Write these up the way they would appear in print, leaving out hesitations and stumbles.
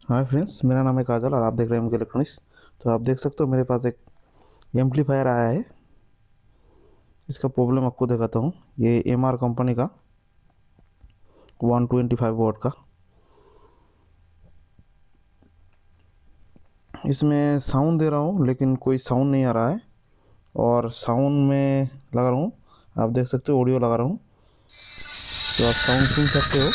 Hi friends, मेरा नाम है काजल और आप देख रहे हैं एमके इलेक्ट्रॉनिक्स। तो आप देख सकते हो मेरे पास एक एम्पलीफायर आया है। इसका प्रॉब्लम आपको दिखाता हूँ। ये एमआर कंपनी का 125 वॉट का। इसमें साउंड दे रहा हूँ लेकिन कोई साउंड नहीं आ रहा है। और साउंड में लगा रहा हूँ, आप देख सकते हो ऑडियो लगा रहा हूँ तो आप साउंड सुन सकते हो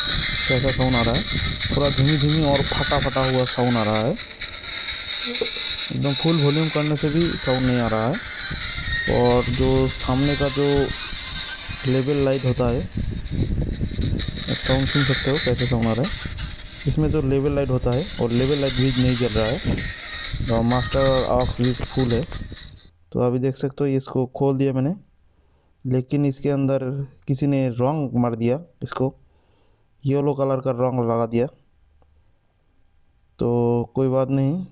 कैसा साउंड आ रहा है। थोड़ा धीमी धीमी और फटा फटा हुआ साउंड आ रहा है। एकदम फुल वॉल्यूम करने से भी साउंड नहीं आ रहा है। और जो सामने का जो लेवल लाइट होता है, आप साउंड सुन सकते हो कैसे साउंड आ रहा है। इसमें जो लेवल लाइट होता है और लेवल लाइट भी नहीं जल रहा है और मास्टर ऑक्स भी फुल है। तो अभी देख सकते हो इसको खोल दिया मैंने, लेकिन इसके अंदर किसी ने रंग मार दिया, इसको येलो कलर का रंग लगा दिया। तो कोई बात नहीं,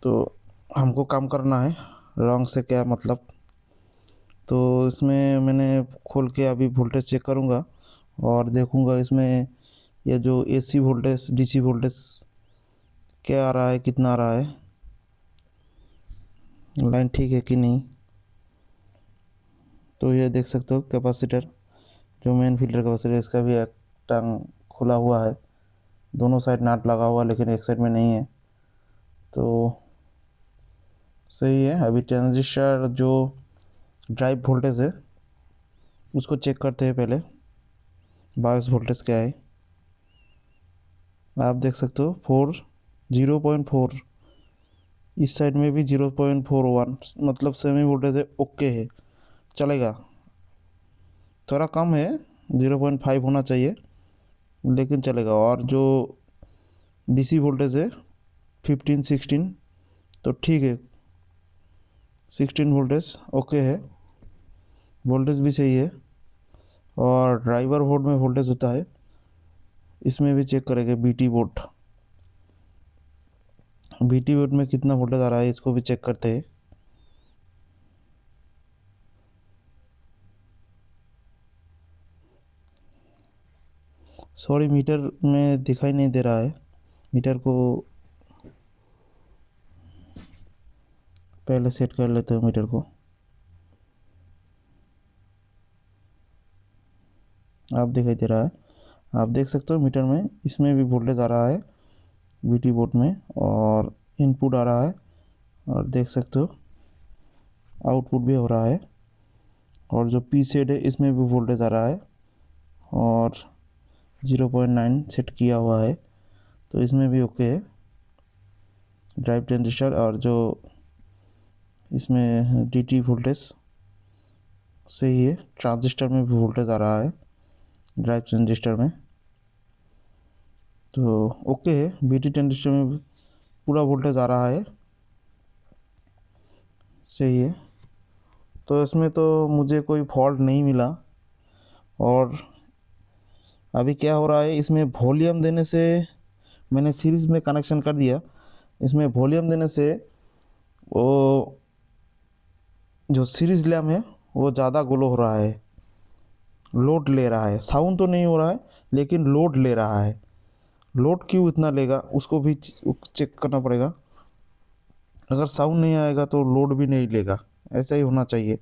तो हमको काम करना है, रंग से क्या मतलब। तो इसमें मैंने खोल के अभी वोल्टेज चेक करूँगा और देखूँगा इसमें ये जो एसी वोल्टेज डीसी वोल्टेज क्या आ रहा है, कितना आ रहा है, लाइन ठीक है कि नहीं। तो ये देख सकते हो कैपेसिटर, जो मेन फिल्टर कैपेसिटर, इसका भी एक टांग खुला हुआ है। दोनों साइड नाट लगा हुआ लेकिन एक साइड में नहीं है। तो सही है। अभी ट्रांजिस्टर जो ड्राइव वोल्टेज है उसको चेक करते हैं पहले, बायस वोल्टेज क्या है। आप देख सकते हो 0.4, इस साइड में भी 0.41, मतलब सेमी वोल्टेज है, ओके है, चलेगा। थोड़ा कम है, 0.5 होना चाहिए लेकिन चलेगा। और जो डीसी वोल्टेज है 15-16, तो ठीक है, 16 वोल्टेज ओके है, वोल्टेज भी सही है। और ड्राइवर बोर्ड में वोल्टेज होता है, इसमें भी चेक करेंगे। बीटी बोर्ड में कितना वोल्टेज आ रहा है इसको भी चेक करते हैं। सॉरी, मीटर में दिखाई नहीं दे रहा है, मीटर को पहले सेट कर लेते हैं मीटर को। आप दिखाई दे रहा है, आप देख सकते हो मीटर में, इसमें भी वोल्टेज आ रहा है बीटी बोर्ड में, और इनपुट आ रहा है, और देख सकते हो आउटपुट भी हो रहा है। और जो पी सेट है इसमें भी वोल्टेज आ रहा है और 0.9 सेट किया हुआ है, तो इसमें भी ओके है। ड्राइव ट्रांजिस्टर और जो इसमें डीटी वोल्टेज सही है। ट्रांजिस्टर में भी वोल्टेज आ रहा है, ड्राइव ट्रांजिस्टर में, तो ओके है। बीटी ट्रांजिस्टर में भी पूरा वोल्टेज आ रहा है, सही है। तो इसमें तो मुझे कोई फॉल्ट नहीं मिला। और अभी क्या हो रहा है, इसमें वॉल्यूम देने से, मैंने सीरीज़ में कनेक्शन कर दिया, इसमें वॉल्यूम देने से वो जो सीरीज़ लैम्प है वो ज़्यादा ग्लो हो रहा है, लोड ले रहा है। साउंड तो नहीं हो रहा है लेकिन लोड ले रहा है। लोड क्यों इतना लेगा उसको भी चेक करना पड़ेगा। अगर साउंड नहीं आएगा तो लोड भी नहीं लेगा, ऐसा ही होना चाहिए।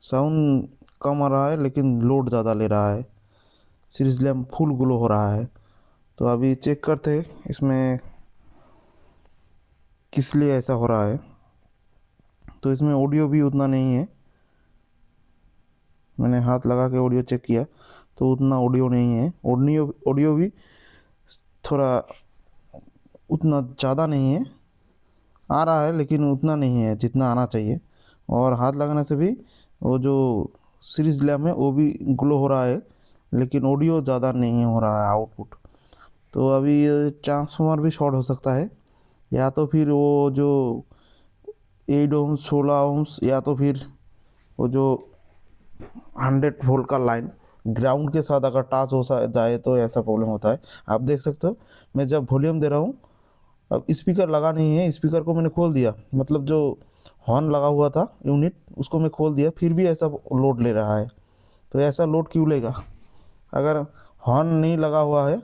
साउंड कम आ रहा है लेकिन लोड ज़्यादा ले रहा है, सीरीज लैम्प फुल ग्लो हो रहा है। तो अभी चेक करते हैं इसमें किस लिए ऐसा हो रहा है। तो इसमें ऑडियो भी उतना नहीं है, मैंने हाथ लगा के ऑडियो चेक किया तो उतना ऑडियो नहीं है। ऑडियो ऑडियो भी थोड़ा उतना ज़्यादा नहीं है, आ रहा है लेकिन उतना नहीं है जितना आना चाहिए। और हाथ लगाने से भी वो जो सीरीज लैम्प है वो भी ग्लो हो रहा है लेकिन ऑडियो ज़्यादा नहीं हो रहा है आउटपुट। तो अभी ये ट्रांसफार्मर भी शॉर्ट हो सकता है, या तो फिर वो जो 8 ohms 16 ohms, या तो फिर वो जो 100 वोल्ट का लाइन ग्राउंड के साथ अगर टच हो जाए तो ऐसा प्रॉब्लम होता है। आप देख सकते हो मैं जब वॉल्यूम दे रहा हूँ, अब स्पीकर लगा नहीं है, स्पीकर को मैंने खोल दिया, मतलब जो हॉर्न लगा हुआ था यूनिट उसको मैं खोल दिया, फिर भी ऐसा लोड ले रहा है। तो ऐसा लोड क्यों लेगा। अगर हॉर्न नहीं लगा हुआ है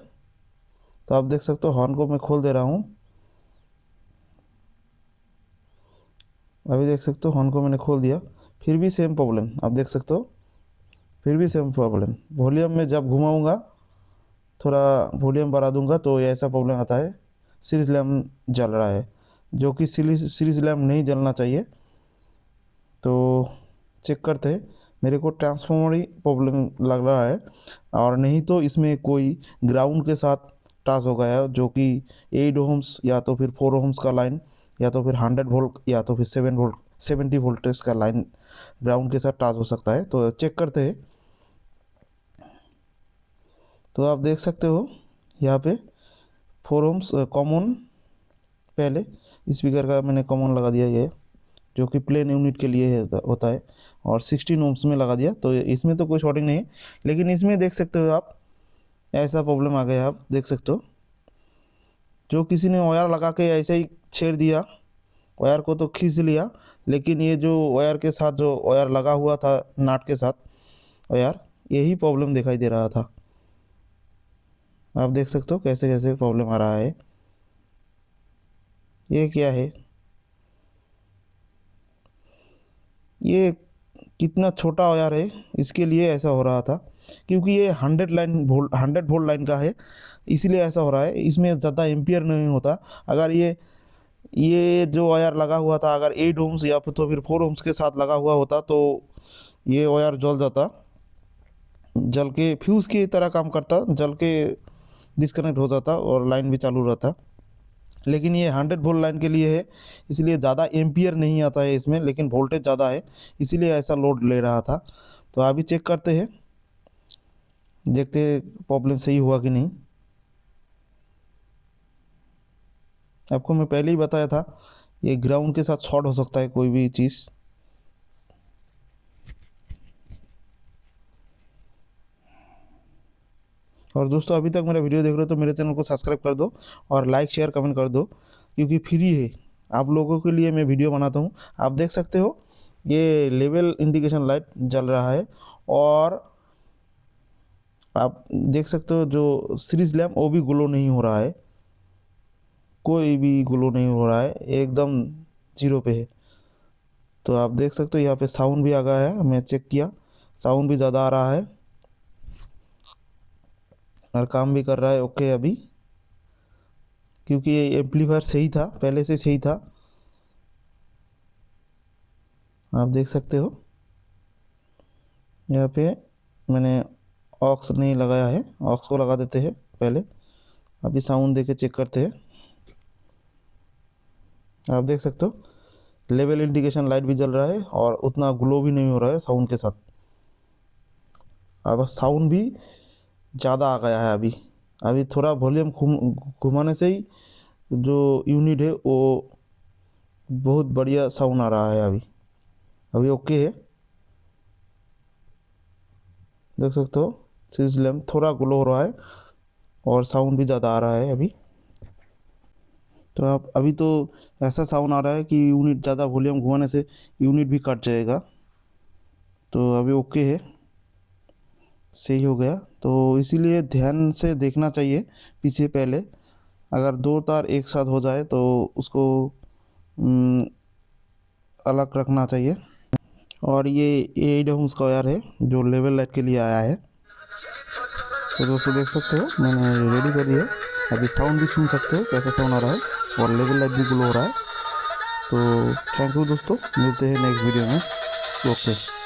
तो आप देख सकते हो, हॉर्न को मैं खोल दे रहा हूँ। अभी देख सकते हो हॉर्न को मैंने खोल दिया, फिर भी सेम प्रॉब्लम आप देख सकते हो, फिर भी सेम प्रॉब्लम। वॉल्यूम में जब घुमाऊँगा, थोड़ा वॉल्यूम बढ़ा दूंगा तो ये ऐसा प्रॉब्लम आता है, सीरीज लैम्प जल रहा है, जो कि सीरीज लैम्प नहीं जलना चाहिए। तो चेक करते हैं, मेरे को ट्रांसफार्मर ही प्रॉब्लम लग रहा है, और नहीं तो इसमें कोई ग्राउंड के साथ टच हो गया है, जो कि 8 ओम्स या तो फिर 4 ओम्स का लाइन, या तो फिर 100 वोल्ट या तो फिर 70 वोल्टेज का लाइन ग्राउंड के साथ टच हो सकता है। तो चेक करते हैं। तो आप देख सकते हो यहाँ पे 4 ओम्स कॉमन, पहले स्पीकर का मैंने कॉमन लगा दिया, ये जो कि प्लेन यूनिट के लिए होता है, और 16 ओम्स में लगा दिया। तो इसमें तो कोई शॉर्टिंग नहीं है, लेकिन इसमें देख सकते हो आप, ऐसा प्रॉब्लम आ गया। आप देख सकते हो, जो किसी ने वायर लगा के ऐसे ही छेड़ दिया, वायर को तो खींच लिया, लेकिन ये जो वायर के साथ जो वायर लगा हुआ था, नाट के साथ वायर, यही प्रॉब्लम दिखाई दे रहा था। आप देख सकते हो कैसे कैसे प्रॉब्लम आ रहा है। ये क्या है, ये कितना छोटा वायर है, इसके लिए ऐसा हो रहा था, क्योंकि ये 100 वोल्ट लाइन का है, इसीलिए ऐसा हो रहा है। इसमें ज़्यादा एम्पियर नहीं होता। अगर ये जो वायर लगा हुआ था, अगर 8 ओम्स या फिर तो फिर 4 ओम्स के साथ लगा हुआ होता, तो ये वायर जल जाता, जल के फ्यूज़ की तरह काम करता, जल के डिस्कनेक्ट हो जाता और लाइन भी चालू रहता। लेकिन ये 100 वोल्ट लाइन के लिए है, इसलिए ज़्यादा एम्पियर नहीं आता है इसमें, लेकिन वोल्टेज ज़्यादा है, इसीलिए ऐसा लोड ले रहा था। तो अभी चेक करते हैं, देखते प्रॉब्लम सही हुआ कि नहीं। आपको मैं पहले ही बताया था, ये ग्राउंड के साथ शॉर्ट हो सकता है कोई भी चीज़। और दोस्तों, अभी तक मेरा वीडियो देख रहे हो तो मेरे चैनल को सब्सक्राइब कर दो और लाइक शेयर कमेंट कर दो, क्योंकि फ्री है, आप लोगों के लिए मैं वीडियो बनाता हूँ। आप देख सकते हो ये लेवल इंडिकेशन लाइट जल रहा है, और आप देख सकते हो जो सीरीज लैम्प वो भी ग्लो नहीं हो रहा है, कोई भी ग्लो नहीं हो रहा है, एकदम जीरो पे है। तो आप देख सकते हो यहाँ पे साउंड भी आ गया है, मैं चेक किया, साउंड भी ज़्यादा आ रहा है और काम भी कर रहा है ओके अभी, क्योंकि ये एम्पलीफायर सही था, पहले से सही था। आप देख सकते हो यहाँ पे मैंने ऑक्स नहीं लगाया है, ऑक्स को लगा देते हैं पहले। अभी साउंड देके चेक करते हैं। आप देख सकते हो लेवल इंडिकेशन लाइट भी जल रहा है, और उतना ग्लो भी नहीं हो रहा है साउंड के साथ। अब साउंड भी ज़्यादा आ गया है अभी। अभी थोड़ा वॉल्यूम घुमाने से ही जो यूनिट है वो बहुत बढ़िया साउंड आ रहा है अभी। अभी ओके है, देख सकते हो सीरीज लैम्प थोड़ा ग्लो हो रहा है और साउंड भी ज़्यादा आ रहा है अभी। तो आप अभी तो ऐसा साउंड आ रहा है कि यूनिट ज़्यादा वॉल्यूम घुमाने से यूनिट भी कट जाएगा। तो अभी ओके है, सही हो गया। तो इसीलिए ध्यान से देखना चाहिए पीछे पहले, अगर दो तार एक साथ हो जाए तो उसको अलग रखना चाहिए। और ये 8 ओम्स का वायर है जो लेवल लाइट के लिए आया है। तो दोस्तों देख सकते हो मैंने रेडी कर दिया, अभी साउंड भी सुन सकते हो कैसा साउंड आ रहा है, और लेवल लाइट भी ग्लो हो रहा है। तो थैंक यू दोस्तों, मिलते हैं नेक्स्ट वीडियो में। ओके।